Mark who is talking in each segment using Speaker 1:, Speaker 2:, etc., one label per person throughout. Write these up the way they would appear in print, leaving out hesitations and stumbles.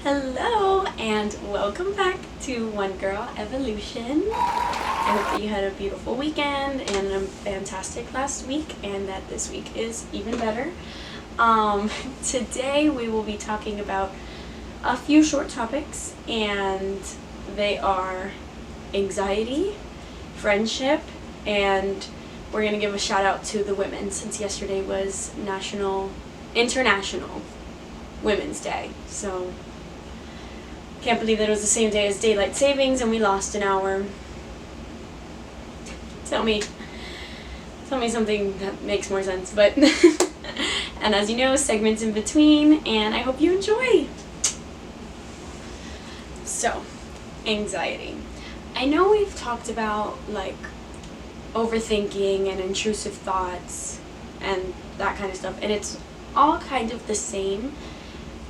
Speaker 1: Hello and welcome back to One Girl Evolution. I hope that you had a beautiful weekend and a fantastic last week and that this week is even better. Today we will be talking about a few short topics, and they are anxiety, friendship, and we're going to give a shout out to the women since yesterday was International Women's Day. So can't believe that it was the same day as daylight savings and we lost an hour. Tell me something that makes more sense, but and as you know, segments in between, and I hope you enjoy. So, anxiety. I know we've talked about like overthinking and intrusive thoughts and that kind of stuff, and it's all kind of the same.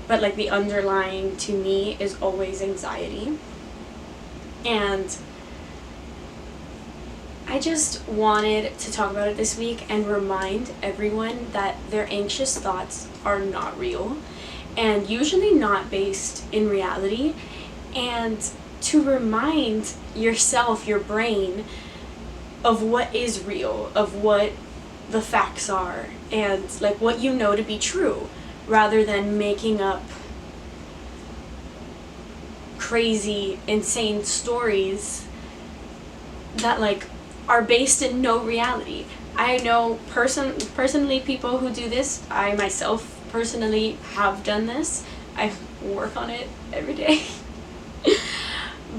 Speaker 1: But like the underlying to me is always anxiety. And I just wanted to talk about it this week and remind everyone that their anxious thoughts are not real and usually not based in reality. And to remind yourself, your brain, of what is real, of what the facts are, and like what you know to be true, rather than making up crazy, insane stories that like are based in no reality. I know personally people who do this. I myself personally have done this. I work on it every day.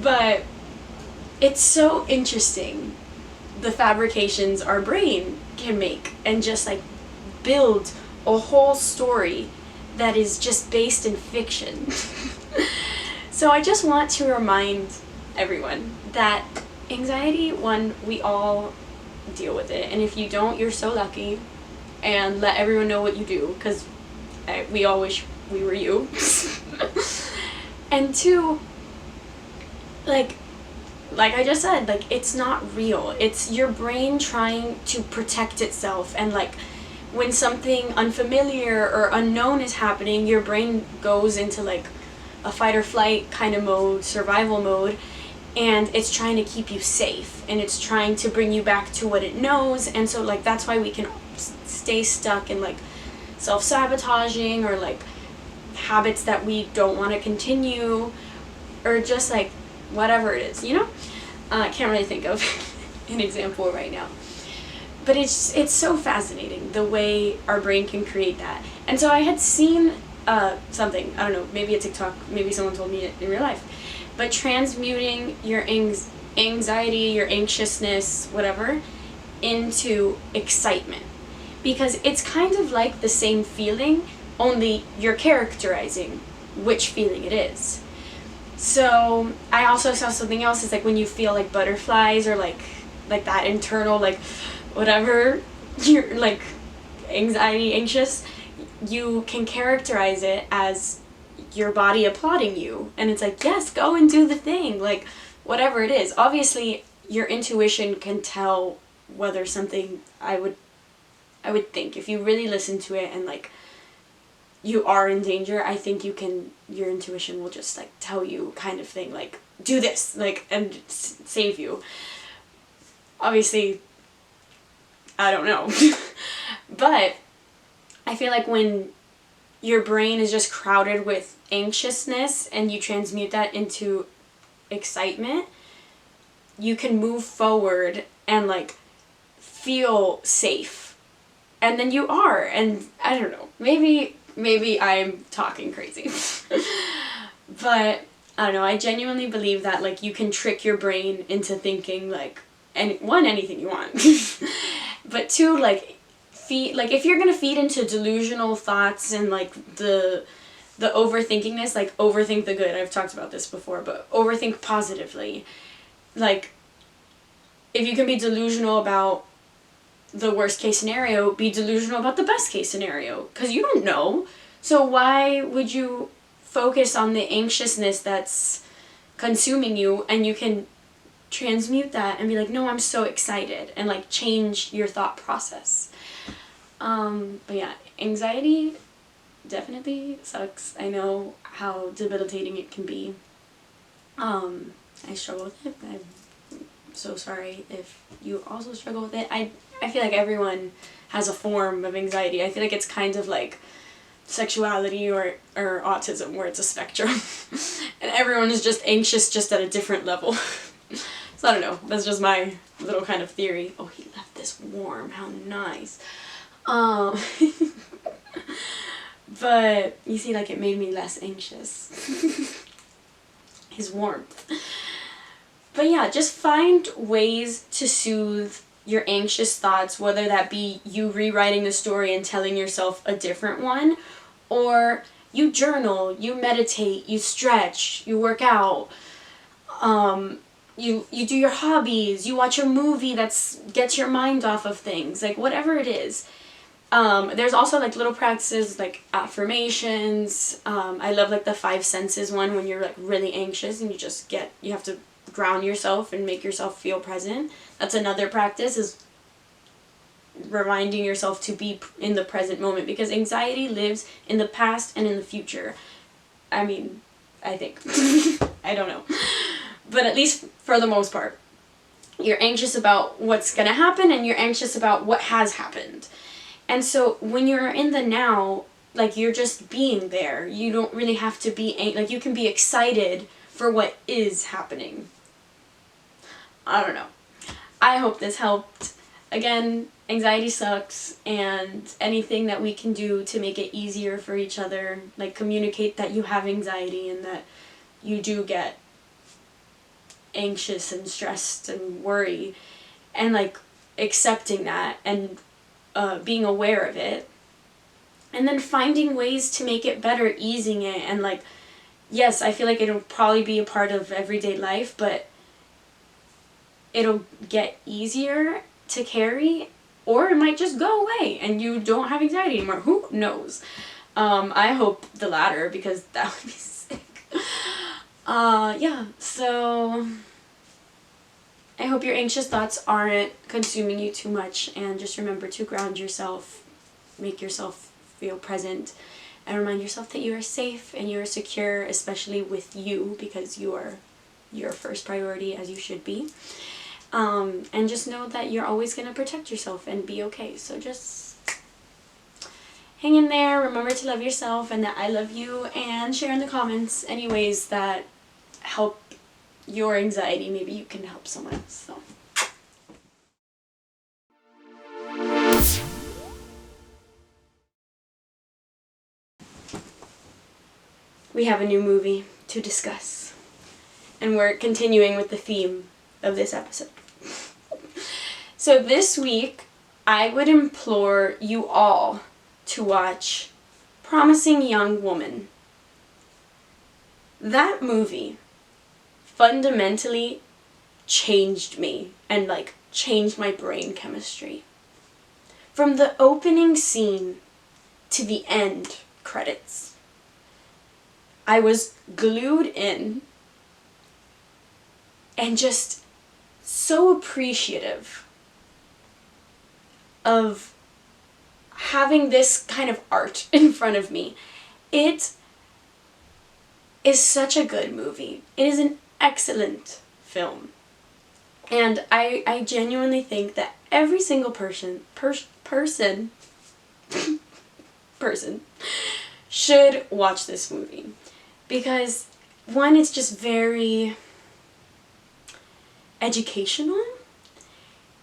Speaker 1: But it's so interesting the fabrications our brain can make and just like build a whole story that is just based in fiction. So I just want to remind everyone that anxiety, one, we all deal with it, and if you don't, you're so lucky, and let everyone know what you do, because we all wish we were you. And two, like I just said, like it's not real. It's your brain trying to protect itself, and like when something unfamiliar or unknown is happening, your brain goes into like a fight or flight kind of mode, survival mode, and it's trying to keep you safe, and it's trying to bring you back to what it knows. And so like that's why we can stay stuck in like self-sabotaging or like habits that we don't want to continue, or just like whatever it is, you know? I can't really think of an example right now. But it's so fascinating the way our brain can create that. And so I had seen something, I don't know, maybe a TikTok, maybe someone told me it in real life, but transmuting your anxiety, your anxiousness, whatever, into excitement. Because it's kind of like the same feeling, only you're characterizing which feeling it is. So I also saw something else, it's like when you feel like butterflies or like that internal like whatever, you're like anxious, you can characterize it as your body applauding you, and it's like, yes, go and do the thing, like whatever it is. Obviously your intuition can tell whether something, I would think if you really listen to it and like you are in danger, I think your intuition will just like tell you kind of thing, like do this, like, and save you. Obviously I don't know. But I feel like when your brain is just crowded with anxiousness and you transmute that into excitement, you can move forward and like feel safe. And then you are, and I don't know, maybe I'm talking crazy. But I don't know, I genuinely believe that like you can trick your brain into thinking like anything you want. But two, like if you're gonna feed into delusional thoughts and like the overthinkingness, like overthink the good, I've talked about this before, but overthink positively. Like if you can be delusional about the worst case scenario, be delusional about the best case scenario, because you don't know. So why would you focus on the anxiousness that's consuming you, and you can transmute that and be like, no, I'm so excited, and like change your thought process. But yeah, anxiety definitely sucks. I know how debilitating it can be. I struggle with it. I'm so sorry if you also struggle with it. I feel like everyone has a form of anxiety. I feel like it's kind of like sexuality or autism, where it's a spectrum. And everyone is just anxious, just at a different level. So I don't know, that's just my little kind of theory. Oh, he left this warm, how nice. But you see, like, it made me less anxious. His warmth. But yeah, just find ways to soothe your anxious thoughts, whether that be you rewriting the story and telling yourself a different one, or you journal, you meditate, you stretch, you work out, you do your hobbies, you watch a movie that's gets your mind off of things, like whatever it is. There's also like little practices like affirmations. I love like the 5 senses one, when you're like really anxious and you have to ground yourself and make yourself feel present. That's another practice, is reminding yourself to be in the present moment, because anxiety lives in the past and in the future. I mean, I think. I don't know. But at least for the most part, you're anxious about what's gonna happen and you're anxious about what has happened. And so when you're in the now, like, you're just being there. You don't really have to be, like, you can be excited for what is happening. I don't know. I hope this helped. Again, anxiety sucks, and anything that we can do to make it easier for each other, like communicate that you have anxiety and that you do get anxious and stressed and worry, and like accepting that and being aware of it, and then finding ways to make it better, easing it. And like, yes, I feel like it'll probably be a part of everyday life, but it'll get easier to carry, or it might just go away and you don't have anxiety anymore. Who knows? I hope the latter, because that would be sick. Yeah, so I hope your anxious thoughts aren't consuming you too much, and just remember to ground yourself, make yourself feel present, and remind yourself that you are safe and you are secure, especially with you, because you are your first priority, as you should be. And just know that you're always going to protect yourself and be okay. So just hang in there, remember to love yourself and that I love you, and share in the comments any ways that help your anxiety. Maybe you can help someone else. So. We have a new movie to discuss, and we're continuing with the theme of this episode. So this week, I would implore you all to watch Promising Young Woman. That movie fundamentally changed me and like changed my brain chemistry. From the opening scene to the end credits, I was glued in and just so appreciative of having this kind of art in front of me. It is such a good movie. It is an excellent film. And I genuinely think that every single person should watch this movie. Because, one, it's just very educational.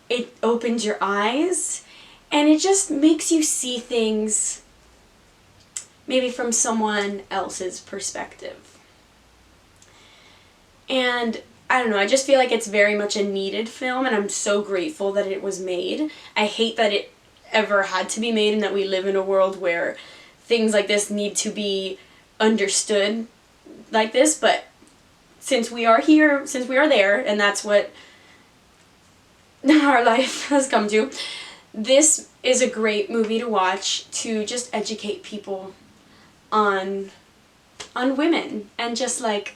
Speaker 1: It opens your eyes, and it just makes you see things maybe from someone else's perspective. And I don't know, I just feel like it's very much a needed film, and I'm so grateful that it was made. I hate that it ever had to be made, and that we live in a world where things like this need to be understood like this, but since we are here, since we are there, and that's what our life has come to, this is a great movie to watch to just educate people on women, and just like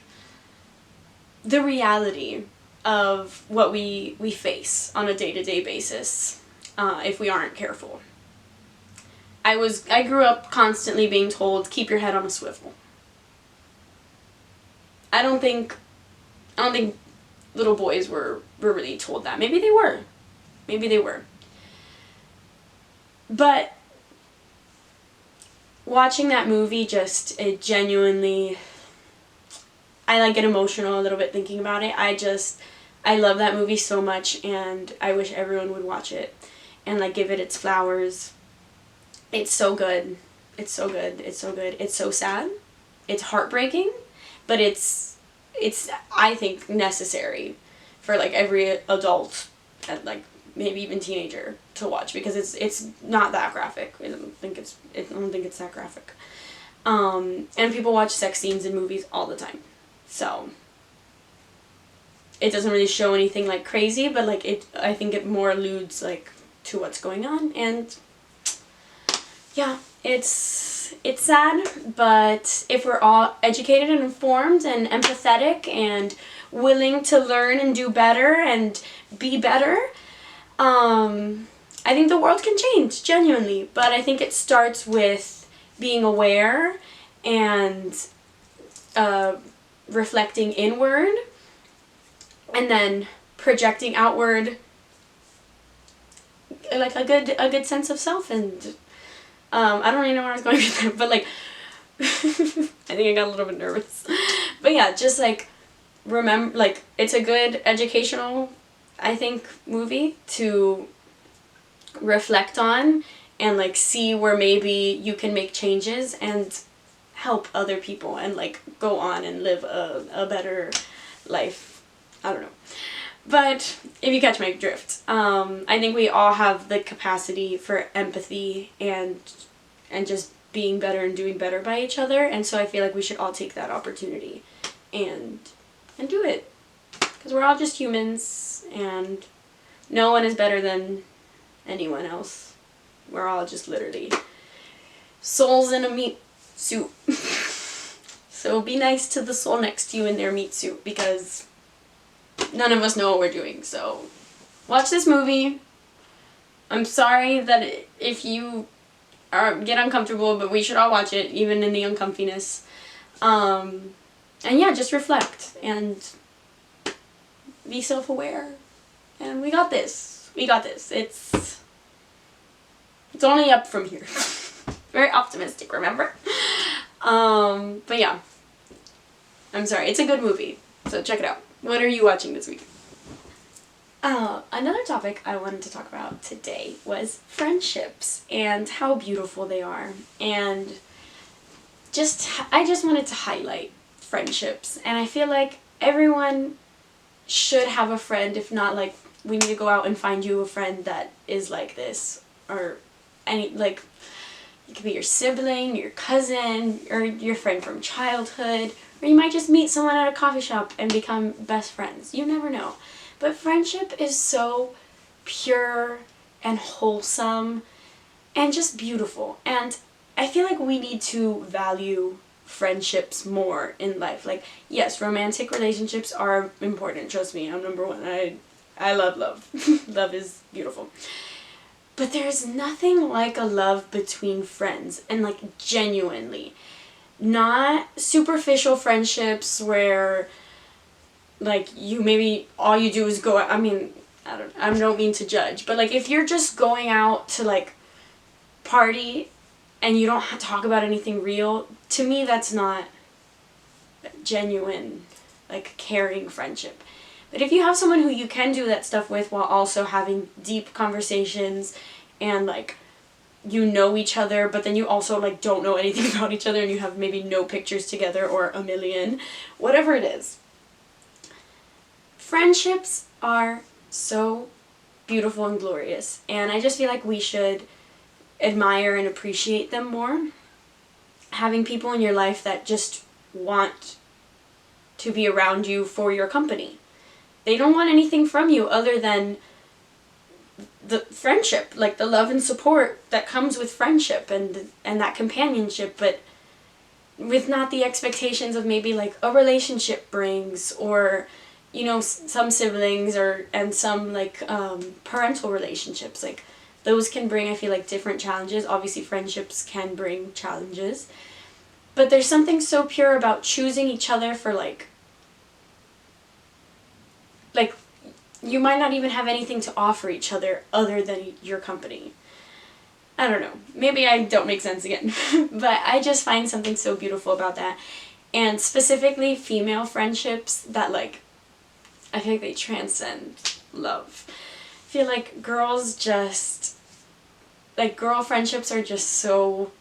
Speaker 1: the reality of what we face on a day-to-day basis if we aren't careful. I grew up constantly being told, keep your head on a swivel. I don't think little boys were really told that. Maybe they were. Maybe they were. But watching that movie, just, it genuinely, I like get emotional a little bit thinking about it. I love that movie so much, and I wish everyone would watch it and like give it its flowers. It's so good. It's so good. It's so good. It's so sad. It's heartbreaking, but it's I think necessary for like every adult and like maybe even teenager to watch, because it's not that graphic. I don't think it's that graphic. And people watch sex scenes in movies all the time. So it doesn't really show anything like crazy, but like I think it more alludes like to what's going on, and yeah, it's sad, but if we're all educated and informed and empathetic and willing to learn and do better and be better, I think the world can change, genuinely. But I think it starts with being aware and reflecting inward, and then projecting outward like a good sense of self. And I don't really know where I was going with that, but like I think I got a little bit nervous. But yeah, just like remember, like, it's a good educational, I think, movie to reflect on and like see where maybe you can make changes and help other people and like go on and live a better life. I don't know. But if you catch my drift, I think we all have the capacity for empathy and just being better and doing better by each other, and so I feel like we should all take that opportunity and do it, because we're all just humans and no one is better than anyone else. We're all just literally souls in a meat suit. So be nice to the soul next to you in their meat suit, because none of us know what we're doing. So watch this movie. I'm sorry that if you get uncomfortable, but we should all watch it, even in the uncomfiness. And yeah, just reflect and be self-aware. And we got this. We got this. It's only up from here. Very optimistic, remember? But yeah. I'm sorry. It's a good movie, so check it out. What are you watching this week? Another topic I wanted to talk about today was friendships and how beautiful they are. And I just wanted to highlight friendships. And I feel like everyone should have a friend. If not, like, we need to go out and find you a friend that is like this. Or any, like, it could be your sibling, your cousin, or your friend from childhood. Or you might just meet someone at a coffee shop and become best friends. You never know. But friendship is so pure and wholesome and just beautiful. And I feel like we need to value friendships more in life. Like, yes, romantic relationships are important. Trust me, I'm number one. I love love. Love is beautiful. But there's nothing like a love between friends, and like genuinely. Not superficial friendships where like you maybe all you do is go, I mean, I don't mean to judge, but like if you're just going out to like party and you don't talk about anything real, to me that's not genuine, like, caring friendship. But if you have someone who you can do that stuff with while also having deep conversations and like you know each other, but then you also like don't know anything about each other and you have maybe no pictures together or a million, whatever it is. Friendships are so beautiful and glorious, and I just feel like we should admire and appreciate them more. Having people in your life that just want to be around you for your company. They don't want anything from you other than the friendship, like the love and support that comes with friendship and that companionship, but with not the expectations of maybe like a relationship brings, or you know, some siblings and some like parental relationships, like those can bring, I feel like, different challenges. Obviously friendships can bring challenges, but there's something so pure about choosing each other for like you might not even have anything to offer each other other than your company. I don't know, maybe I don't make sense again, but I just find something so beautiful about that. And specifically female friendships that like, I feel like they transcend love. I feel like girls just, like girl friendships are just so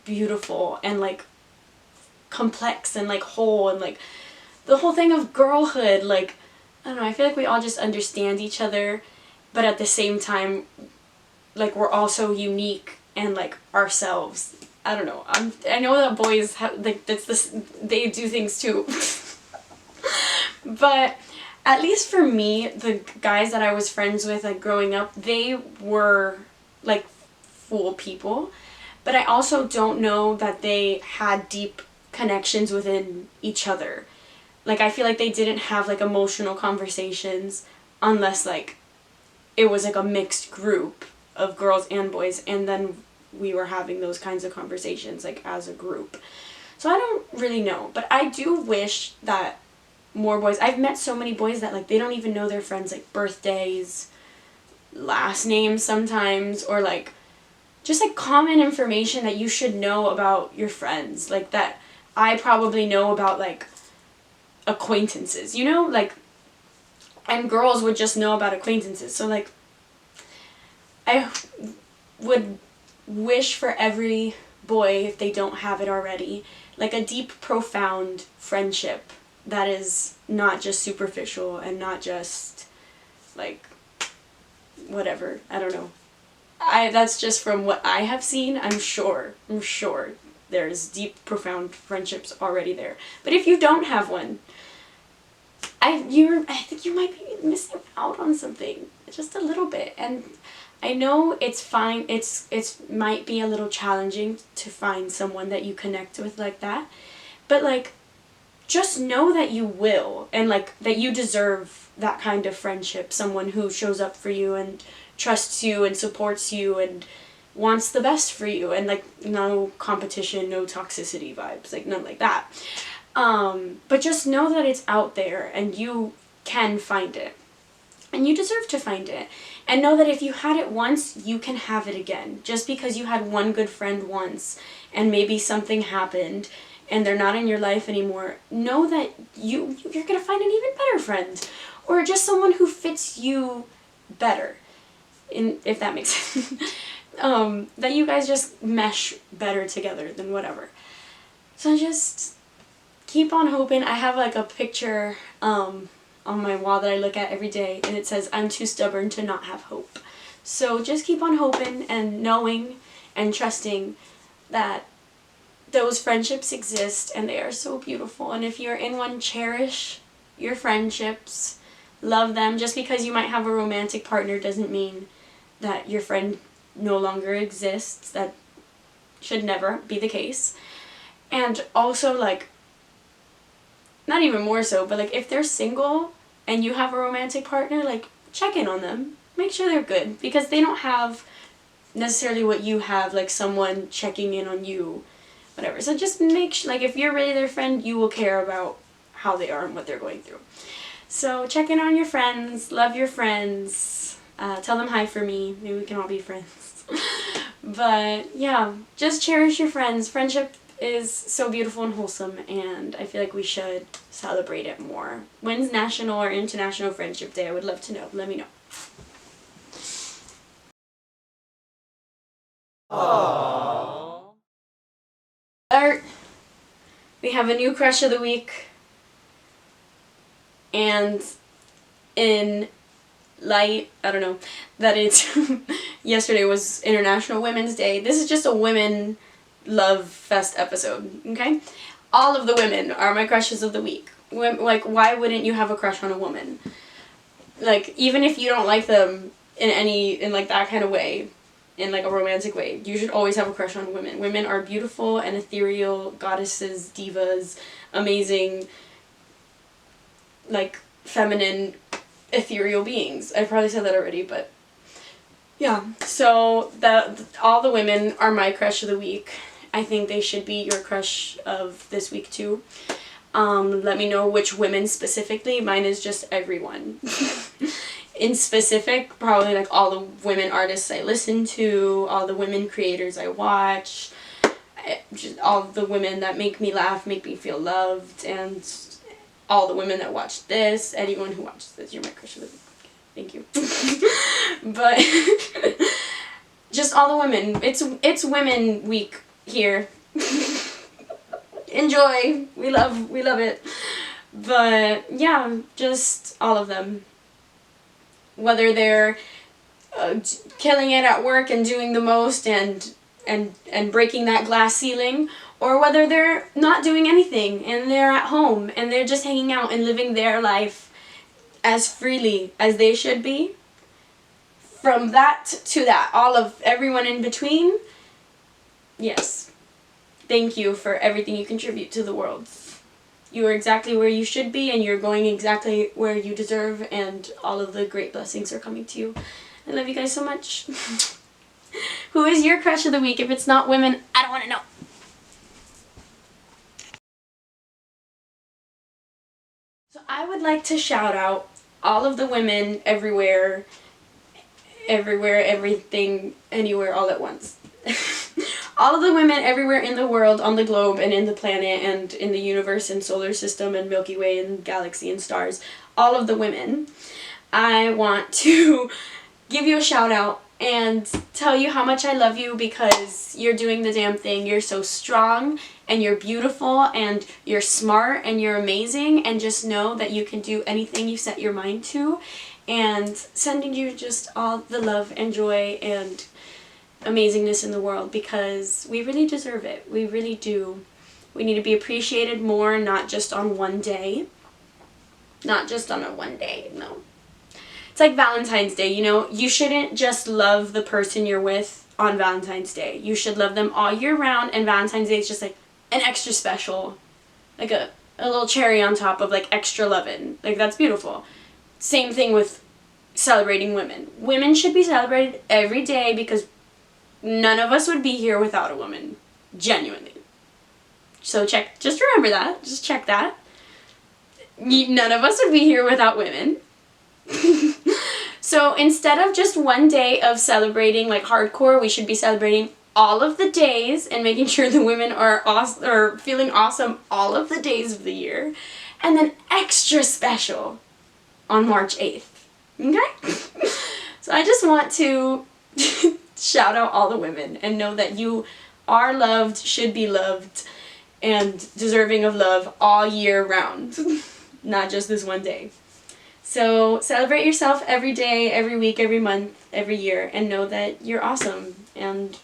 Speaker 1: beautiful and like complex and like whole, and like the whole thing of girlhood, like, I don't know, I feel like we all just understand each other, but at the same time, like, we're also unique and like ourselves. I don't know. I know that boys have, like, that's this, they do things too. But at least for me, the guys that I was friends with, like, growing up, they were like full people, but I also don't know that they had deep connections within each other. Like, I feel like they didn't have like emotional conversations unless like it was like a mixed group of girls and boys, and then we were having those kinds of conversations like as a group. So I don't really know, but I do wish that more boys, I've met so many boys that like they don't even know their friends like birthdays, last names sometimes, or like just like common information that you should know about your friends, like that I probably know about like acquaintances, you know, like, and girls would just know about acquaintances. So like I would wish for every boy, if they don't have it already, like a deep, profound friendship that is not just superficial and not just like whatever, I don't know. That's just from what I have seen. I'm sure there's deep, profound friendships already there. But if you don't have one, I think you might be missing out on something just a little bit. And I know it's fine. It's might be a little challenging to find someone that you connect with like that, but like, just know that you will, and like that you deserve that kind of friendship. Someone who shows up for you and trusts you and supports you and wants the best for you, and like no competition, no toxicity vibes, like none like that. But just know that it's out there and you can find it. And you deserve to find it. And know that if you had it once, you can have it again. Just because you had one good friend once and maybe something happened and they're not in your life anymore, know that you're going to find an even better friend. Or just someone who fits you better. If that makes sense. That you guys just mesh better together than whatever. So just keep on hoping. I have like a picture on my wall that I look at every day, and it says, "I'm too stubborn to not have hope." So just keep on hoping and knowing and trusting that those friendships exist and they are so beautiful. And if you're in one, cherish your friendships, love them. Just because you might have a romantic partner doesn't mean that your friend no longer exists. That should never be the case. And also, like, not even more so, but like if they're single and you have a romantic partner, like check in on them. Make sure they're good, because they don't have necessarily what you have, like someone checking in on you, whatever. So just make sure, like if you're really their friend, you will care about how they are and what they're going through. So check in on your friends, love your friends, tell them hi for me, maybe we can all be friends. But yeah, just cherish your friends. Friendship is so beautiful and wholesome, and I feel like we should celebrate it more. When's National or International Friendship Day? I would love to know. Let me know. Aww. Art. We have a new crush of the week, and in light, I don't know, that it's yesterday was International Women's Day. This is just a women love fest episode, okay? All of the women are my crushes of the week. Like, why wouldn't you have a crush on a woman? Like, even if you don't like them in like that kind of way, in like a romantic way, you should always have a crush on women. Women are beautiful and ethereal goddesses, divas, amazing, like feminine, ethereal beings. I probably said that already, but Yeah, so all the women are my crush of the week. I think they should be your crush of this week too. Let me know which women specifically. Mine is just everyone. In specific, probably like all the women artists I listen to, all the women creators I watch, just all the women that make me laugh, make me feel loved, and all the women that watch this, anyone who watches this, you're my crush of the week. Thank you. But just all the women. It's Women Week here. Enjoy. We love it. But yeah, just all of them. Whether they're killing it at work and doing the most and breaking that glass ceiling, or whether they're not doing anything and they're at home and they're just hanging out and living their life as freely as they should be. From that to that, all of everyone in between, yes. Thank you for everything you contribute to the world. You are exactly where you should be, and you're going exactly where you deserve, and all of the great blessings are coming to you. I love you guys so much. Who is your crush of the week? If it's not women, I don't want to know. So I would like to shout out all of the women everywhere, everything, anywhere, all at once. All of the women everywhere in the world, on the globe, and in the planet, and in the universe, and solar system, and Milky Way, and galaxy, and stars. All of the women. I want to give you a shout out and tell you how much I love you, because you're doing the damn thing. You're so strong, and you're beautiful, and you're smart, and you're amazing, and just know that you can do anything you set your mind to. And sending you just all the love and joy and amazingness in the world, because we really deserve it. We really do. We need to be appreciated more, not just on one day. Not just on a one day, no. It's like Valentine's Day, you know? You shouldn't just love the person you're with on Valentine's Day. You should love them all year round, and Valentine's Day is just like an extra special. Like a little cherry on top of like extra lovin'. Like, that's beautiful. Same thing with celebrating women. Women should be celebrated every day, because none of us would be here without a woman. Genuinely. So just remember that. Just check that. None of us would be here without women. So instead of just one day of celebrating like hardcore, we should be celebrating all of the days and making sure the women are awesome, or feeling awesome all of the days of the year. And then extra special on March 8th. Okay? So I just want to shout out all the women and know that you are loved, should be loved, and deserving of love all year round. Not just this one day. So celebrate yourself every day, every week, every month, every year, and know that you're awesome and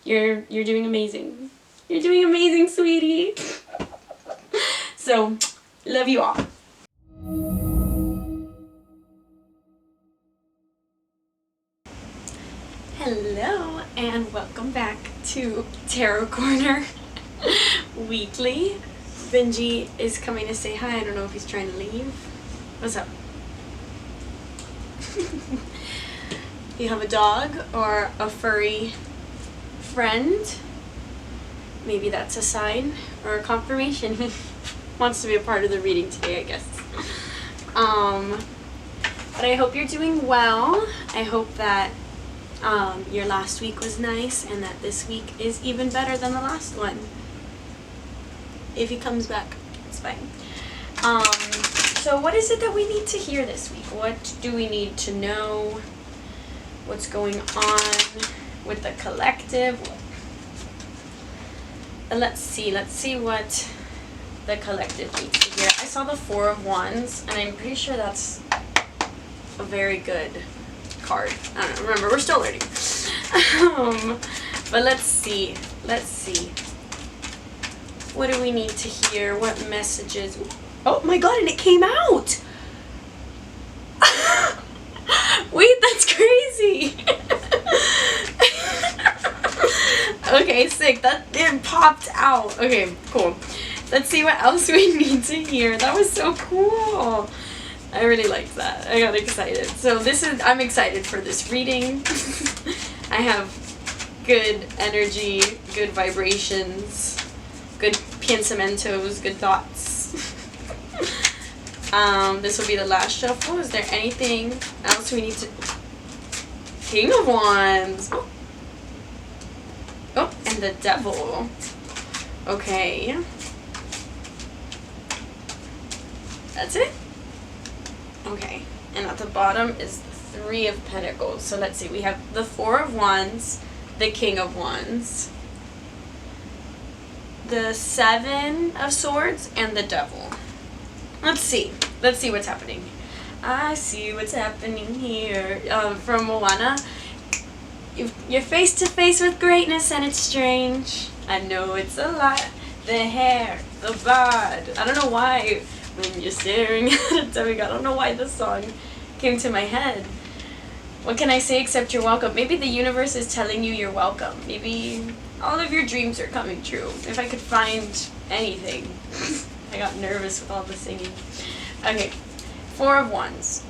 Speaker 1: you're doing amazing. You're doing amazing, sweetie. So, love you all. Hello, and welcome back to Tarot Corner Weekly. Benji is coming to say hi. I don't know if he's trying to leave. What's up? You have a dog or a furry friend? Maybe that's a sign or a confirmation he wants to be a part of the reading today, I guess. But I hope you're doing well. I hope that your last week was nice, and that this week is even better than the last one. If he comes back, it's fine. So what is it that we need to hear this week? What do we need to know? What's going on with the collective? Let's see what the collective needs to hear. I saw the Four of Wands, and I'm pretty sure that's a very good card. I don't know, remember, we're still learning. But let's see. What do we need to hear? What messages? Oh my god, and it came out! Wait, that's crazy! Okay, sick. It popped out. Okay, cool. Let's see what else we need to hear. That was so cool. I really liked that. I got excited. So I'm excited for this reading. I have good energy, good vibrations, good pensamientos, good thoughts. This will be the last shuffle. Is there anything else we need to... King of Wands. Oh, and the Devil. Okay. That's it? Okay. And at the bottom is the Three of Pentacles. So let's see. We have the Four of Wands, the King of Wands, the Seven of Swords, and the Devil. Let's see. Let's see what's happening. I see what's happening here. From Moana. You're face to face with greatness and it's strange. I know it's a lot. The hair, the bod. I don't know why when you're staring at a demigod. I don't know why this song came to my head. What can I say except you're welcome? Maybe the universe is telling you you're welcome. Maybe all of your dreams are coming true. If I could find anything. I got nervous with all the singing. Okay. Four of Wands.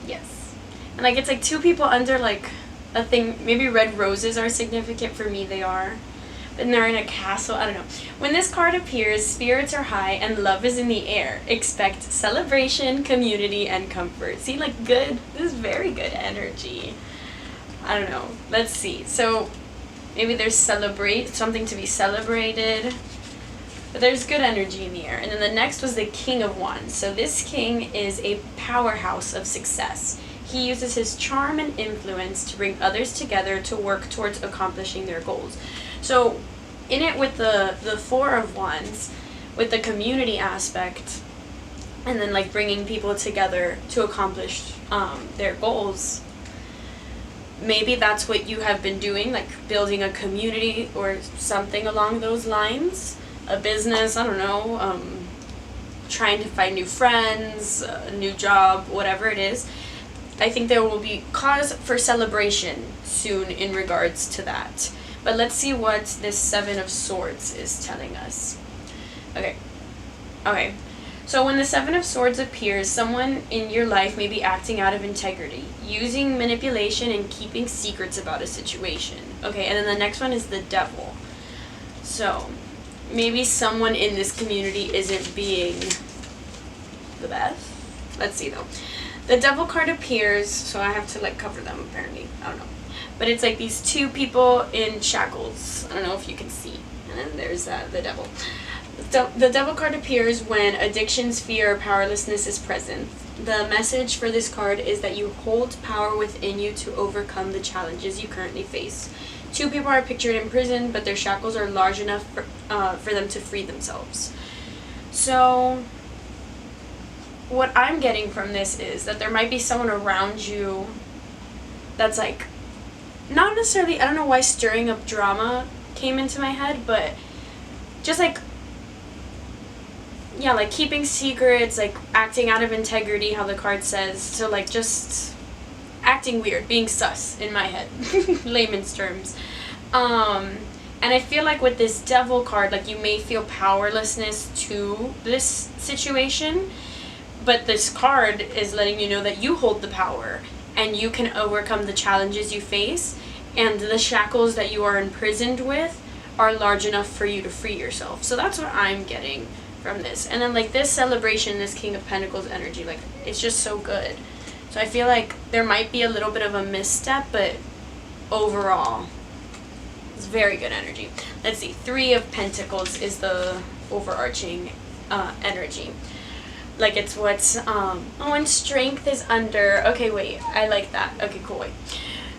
Speaker 1: Yes. And like it's like two people under like a thing. Maybe red roses are significant for me. They are. And they're in a castle. I don't know. When this card appears, spirits are high and love is in the air. Expect celebration, community, and comfort. See, like good. This is very good energy. I don't know. Let's see. So maybe there's something to be celebrated. But there's good energy in the air. And then the next was the King of Wands. So this king is a powerhouse of success. He uses his charm and influence to bring others together to work towards accomplishing their goals. So in it with the Four of Wands, with the community aspect, and then like bringing people together to accomplish their goals, maybe that's what you have been doing, like building a community or something along those lines. A business, I don't know, trying to find new friends, a new job, whatever it is. I think there will be cause for celebration soon in regards to that. But let's see what this Seven of Swords is telling us. Okay. So when the Seven of Swords appears, someone in your life may be acting out of integrity, using manipulation and keeping secrets about a situation. Okay, and then the next one is the Devil. So maybe someone in this community isn't being the best. Let's see though. The Devil card appears, so I have to like cover them apparently. I don't know. But it's like these two people in shackles. I don't know if you can see. And then there's the Devil. The Devil card appears when addictions, fear, or powerlessness is present. The message for this card is that you hold power within you to overcome the challenges you currently face. Two people are pictured in prison, but their shackles are large enough for them to free themselves. So what I'm getting from this is that there might be someone around you that's like, not necessarily, I don't know why stirring up drama came into my head, but just like, yeah, like keeping secrets, like acting out of integrity, how the card says. So like just acting weird, being sus in my head, layman's terms. And I feel like with this Devil card, like you may feel powerlessness to this situation, but this card is letting you know that you hold the power and you can overcome the challenges you face, and the shackles that you are imprisoned with are large enough for you to free yourself. So that's what I'm getting from this. And then like this celebration, this King of Pentacles energy, like it's just so good. So I feel like there might be a little bit of a misstep, but overall it's very good energy. Let's see, Three of Pentacles is the overarching energy. Like it's what's and strength is under. Okay, wait, I like that. Okay, cool, wait.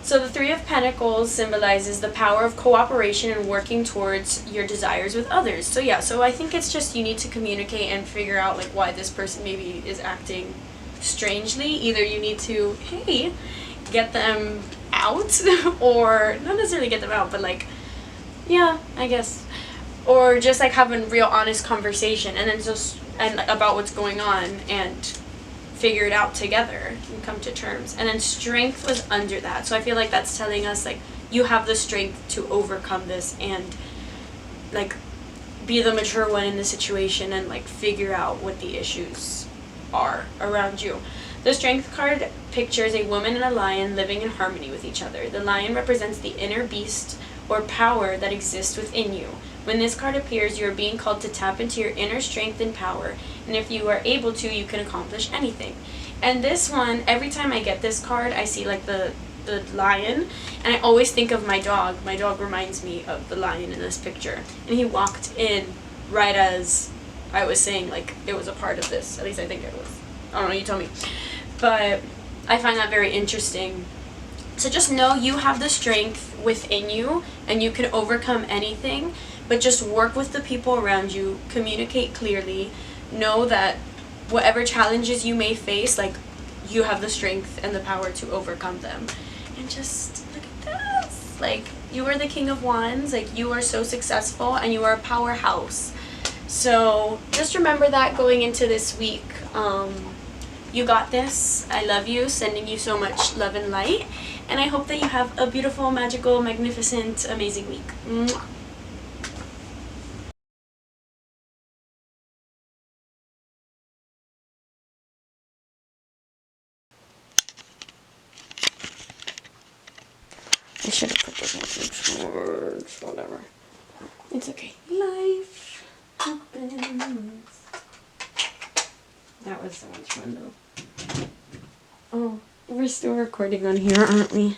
Speaker 1: So the Three of Pentacles symbolizes the power of cooperation and working towards your desires with others. So yeah, so I think it's just you need to communicate and figure out like why this person maybe is acting strangely. Either you need to, hey, get them out, or not necessarily get them out, but like, yeah, I guess. Or just like have a real honest conversation and then just about what's going on and figure it out together and come to terms. And then strength was under that. So I feel like that's telling us like you have the strength to overcome this and like be the mature one in the situation and like figure out what the issues are around you. The Strength card pictures a woman and a lion living in harmony with each other. The lion represents the inner beast or power that exists within you. When this card appears, you are being called to tap into your inner strength and power, and if you are able to, you can accomplish anything. And this one, every time I get this card, I see like the lion, and I always think of my dog. My dog reminds me of the lion in this picture, and he walked in right as I was saying like it was a part of this. At least I think it was. I don't know, you tell me. But I find that very interesting. So just know you have the strength within you and you can overcome anything, but just work with the people around you, communicate clearly, know that whatever challenges you may face, like, you have the strength and the power to overcome them. And just look at this. Like, you are the King of Wands. Like, you are so successful and you are a powerhouse. So just remember that going into this week. You got this. I love you. Sending you so much love and light. And I hope that you have a beautiful, magical, magnificent, amazing week. Mwah. I should have put this message words, whatever. It's okay. Life happens. That was so much fun though. Oh, we're still recording on here, aren't we?